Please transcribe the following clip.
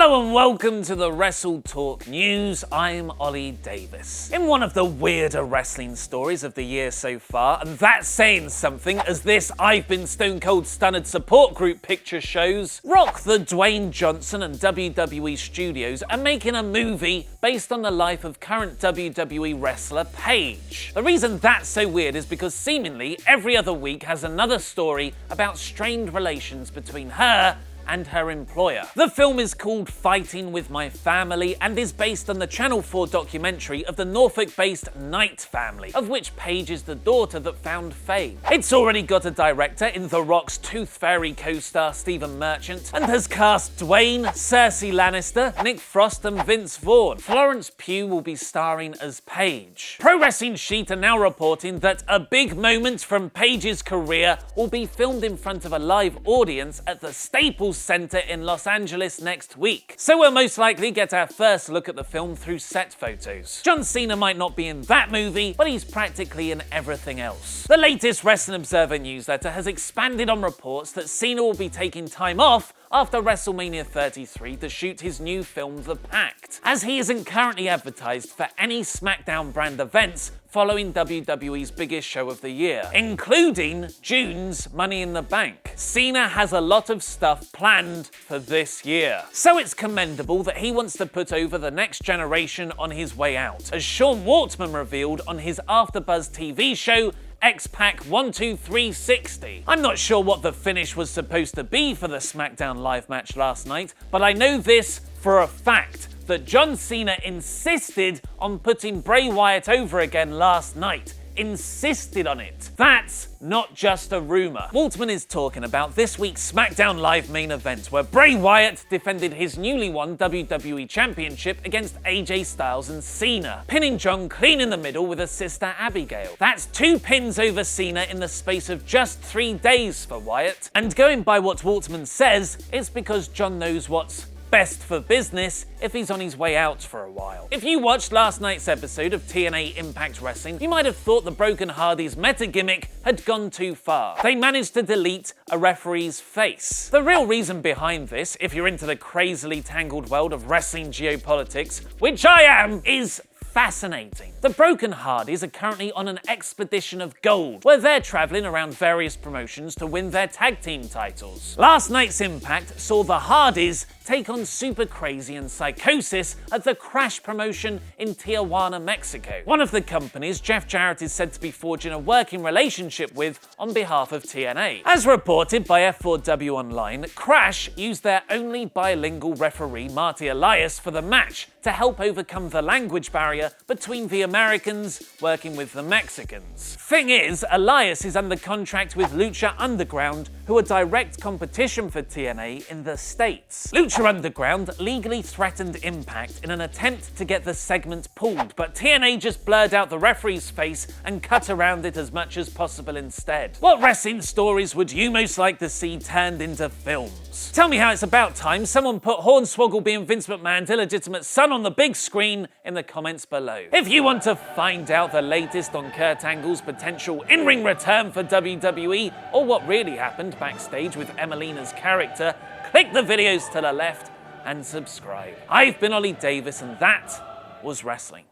Hello and welcome to the WrestleTalk News. I'm Ollie Davis. In one of the weirder wrestling stories of the year so far, and that's saying something as this I've Been Stone Cold Stunned support group picture shows, Rock, the Dwayne Johnson and WWE Studios are making a movie based on the life of current WWE wrestler Paige. The reason that's so weird is because seemingly every other week has another story about strained relations between her and her employer. The film is called Fighting With My Family and is based on the Channel 4 documentary of the Norfolk-based Knight family, of which Paige is the daughter that found fame. It's already got a director in The Rock's Tooth Fairy co-star Stephen Merchant, and has cast Dwayne, Cersei Lannister, Nick Frost and Vince Vaughn. Florence Pugh will be starring as Paige. Pro Wrestling Sheet are now reporting that a big moment from Paige's career will be filmed in front of a live audience at the Staples Center in Los Angeles next week. So we'll most likely get our first look at the film through set photos. John Cena might not be in that movie, but he's practically in everything else. The latest Wrestling Observer newsletter has expanded on reports that Cena will be taking time off after WrestleMania 33 to shoot his new film The Pact, as he isn't currently advertised for any SmackDown brand events following WWE's biggest show of the year, including June's Money in the Bank. Cena has a lot of stuff planned for this year, so it's commendable that he wants to put over the next generation on his way out, as Sean Waltman revealed on his AfterBuzz TV show X-Pac 12360. I'm not sure what the finish was supposed to be for the SmackDown live match last night, but I know this for a fact, that John Cena insisted on putting Bray Wyatt over again last night. Insisted on it. That's not just a rumor. Waltman is talking about this week's SmackDown Live main event, where Bray Wyatt defended his newly won WWE Championship against AJ Styles and Cena, pinning John clean in the middle with his sister Abigail. That's 2 pins over Cena in the space of just 3 days for Wyatt. And going by what Waltman says, it's because John knows what's best for business if he's on his way out for a while. If you watched last night's episode of TNA Impact Wrestling, you might have thought the Broken Hardys meta gimmick had gone too far. They managed to delete a referee's face. The real reason behind this, if you're into the crazily tangled world of wrestling geopolitics, which I am, is fascinating. The Broken Hardys are currently on an expedition of gold, where they're traveling around various promotions to win their tag team titles. Last night's Impact saw the Hardys take on Super Crazy and Psychosis at the Crash promotion in Tijuana, Mexico. One of the companies Jeff Jarrett is said to be forging a working relationship with on behalf of TNA. As reported by F4W Online, Crash used their only bilingual referee, Marty Elias, for the match to help overcome the language barrier between the Americans working with the Mexicans. Thing is, Elias is under contract with Lucha Underground, who are direct competition for TNA in the States. Lucha Underground legally threatened Impact in an attempt to get the segment pulled, but TNA just blurred out the referee's face and cut around it as much as possible instead. What wrestling stories would you most like to see turned into films? Tell me how it's about time someone put Hornswoggle being Vince McMahon's illegitimate son on the big screen in the comments below. If you want to find out the latest on Kurt Angle's potential in-ring return for WWE, or what really happened backstage with Emelina's character, click the videos to the left and subscribe. I've been Ollie Davis, and that was wrestling.